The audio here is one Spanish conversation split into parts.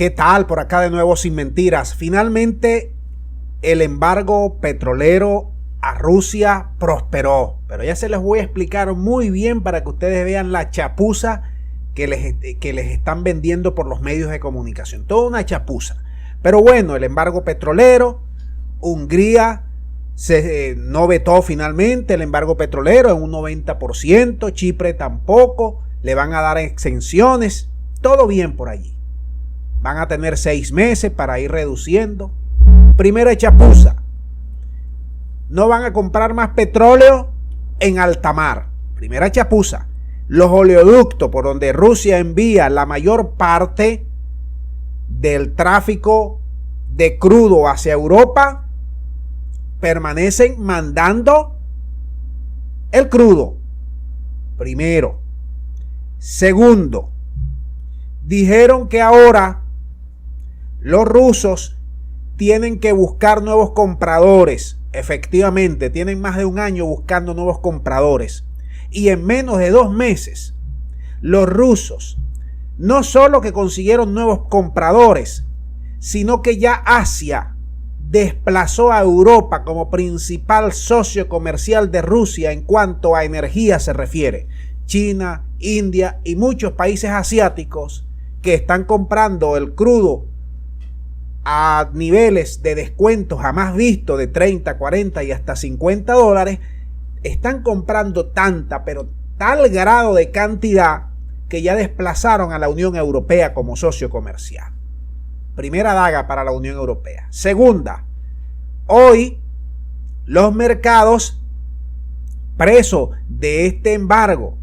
¿Qué tal? Por acá de nuevo sin mentiras. Finalmente el embargo petrolero a Rusia prosperó, pero ya se les voy a explicar muy bien para que ustedes vean la chapuza que les están vendiendo por los medios de comunicación. Toda una chapuza. Pero bueno, el embargo petrolero, Hungría no vetó finalmente el embargo petrolero en un 90%, Chipre tampoco, le van a dar exenciones, todo bien por allí. Van a tener 6 meses para ir reduciendo. Primera chapuza, no van a comprar más petróleo en alta mar. Primera chapuza, los oleoductos por donde Rusia envía la mayor parte del tráfico de crudo hacia Europa permanecen mandando el crudo. Primero. Segundo, dijeron que ahora los rusos tienen que buscar nuevos compradores. Efectivamente, tienen más de un año buscando nuevos compradores. Y en menos de 2 meses, los rusos no solo que consiguieron nuevos compradores, sino que ya Asia desplazó a Europa como principal socio comercial de Rusia en cuanto a energía se refiere. China, India y muchos países asiáticos que están comprando el crudo a niveles de descuento jamás visto de 30, 40 y hasta $50, están comprando tanta, pero tal grado de cantidad que ya desplazaron a la Unión Europea como socio comercial. Primera daga para la Unión Europea. Segunda, hoy los mercados, presos de este embargo,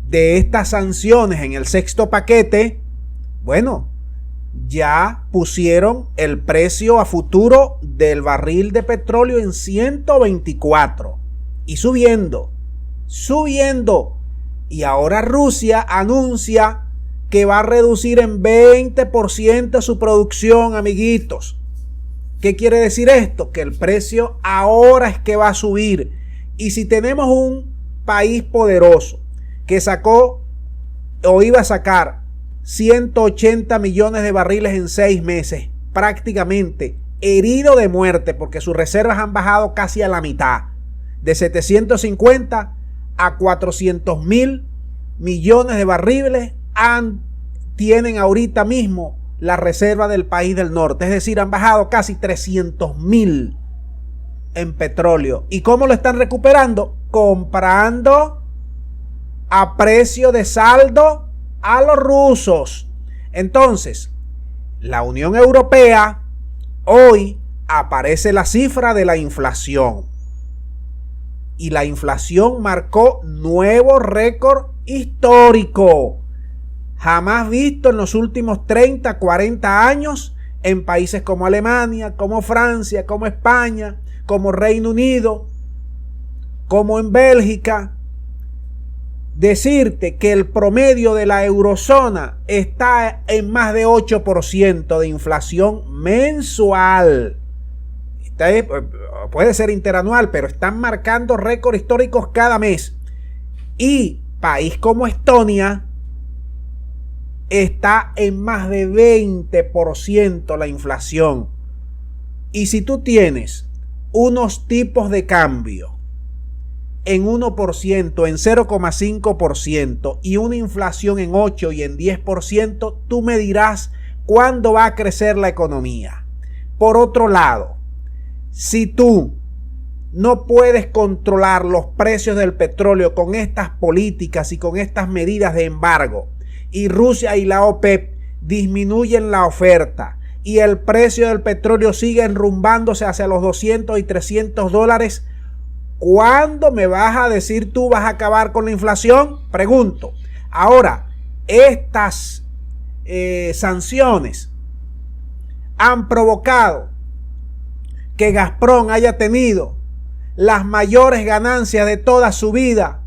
de estas sanciones en el 6º paquete, bueno, ya pusieron el precio a futuro del barril de petróleo en 124 y subiendo. Y ahora Rusia anuncia que va a reducir en 20% su producción, amiguitos. ¿Qué quiere decir esto? Que el precio ahora es que va a subir. Y si tenemos un país poderoso que sacó o iba a sacar 180 millones de barriles en 6 meses, prácticamente herido de muerte porque sus reservas han bajado casi a la mitad, de 750 a 400.000 millones de barriles tienen ahorita mismo la reserva del país del norte, es decir, han bajado casi 300.000 en petróleo. ¿Y cómo lo están recuperando? Comprando a precio de saldo a los rusos. Entonces, la Unión Europea, hoy aparece la cifra de la inflación. Y la inflación marcó nuevo récord histórico, jamás visto en los últimos 30, 40 años en países como Alemania, como Francia, como España, como Reino Unido, como en Bélgica. Decirte que el promedio de la eurozona está en más de 8% de inflación mensual. Puede ser interanual, pero están marcando récords históricos cada mes. Y país como Estonia está en más de 20% la inflación. Y si tú tienes unos tipos de cambio en 1%, en 0,5% y una inflación en 8 y en 10%, tú me dirás cuándo va a crecer la economía. Por otro lado, si tú no puedes controlar los precios del petróleo con estas políticas y con estas medidas de embargo, y Rusia y la OPEP disminuyen la oferta y el precio del petróleo sigue enrumbándose hacia los $200 y $300, ¿cuándo me vas a decir tú vas a acabar con la inflación? Pregunto. Ahora, estas sanciones han provocado que Gazprom haya tenido las mayores ganancias de toda su vida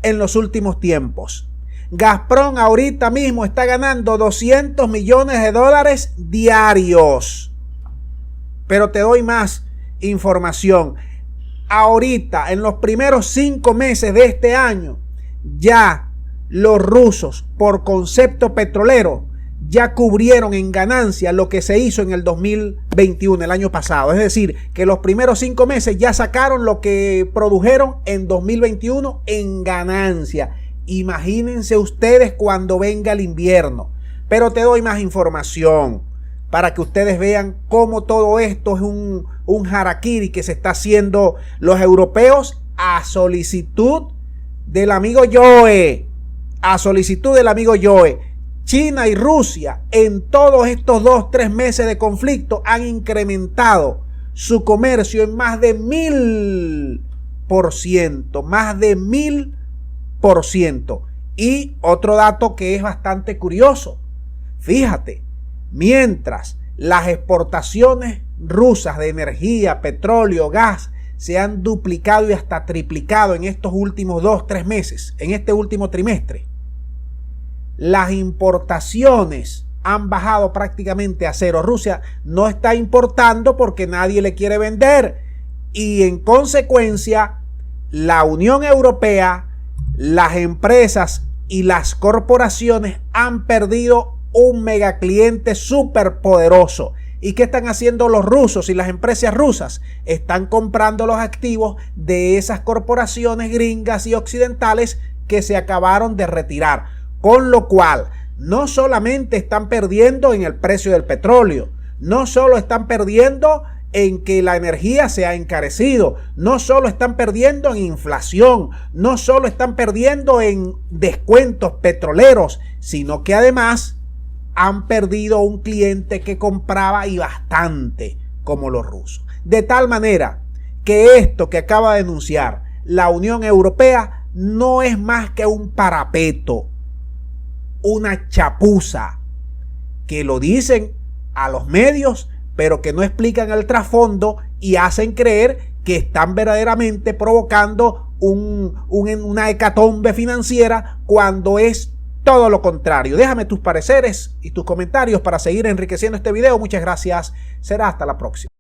en los últimos tiempos. Gazprom ahorita mismo está ganando $200 millones diarios. Pero te doy más información. Ahorita, en los primeros 5 meses de este año, ya los rusos, por concepto petrolero, ya cubrieron en ganancia lo que se hizo en el 2021, el año pasado. Es decir, que los primeros 5 meses ya sacaron lo que produjeron en 2021 en ganancia. Imagínense ustedes cuando venga el invierno. Pero te doy más información para que ustedes vean cómo todo esto es un harakiri que se está haciendo los europeos a solicitud del amigo Joe. A solicitud del amigo Joe. China y Rusia en todos estos 2-3 meses de conflicto han incrementado su comercio en más de 1000%. Más de 1000%. Y otro dato que es bastante curioso. Fíjate, mientras las exportaciones rusas de energía, petróleo, gas se han duplicado y hasta triplicado en estos últimos 2-3 meses, en este último trimestre, las importaciones han bajado prácticamente a cero. Rusia no está importando porque nadie le quiere vender y en consecuencia la Unión Europea, las empresas y las corporaciones han perdido un mega cliente súper poderoso. ¿Y qué están haciendo los rusos y las empresas rusas? Están comprando los activos de esas corporaciones gringas y occidentales que se acabaron de retirar. Con lo cual, no solamente están perdiendo en el precio del petróleo, no solo están perdiendo en que la energía se ha encarecido, no solo están perdiendo en inflación, no solo están perdiendo en descuentos petroleros, sino que además han perdido un cliente que compraba y bastante como los rusos. De tal manera que esto que acaba de denunciar la Unión Europea no es más que un parapeto, una chapuza que lo dicen a los medios, pero que no explican el trasfondo y hacen creer que están verdaderamente provocando una hecatombe financiera cuando es todo lo contrario. Déjame tus pareceres y tus comentarios para seguir enriqueciendo este video. Muchas gracias. Será hasta la próxima.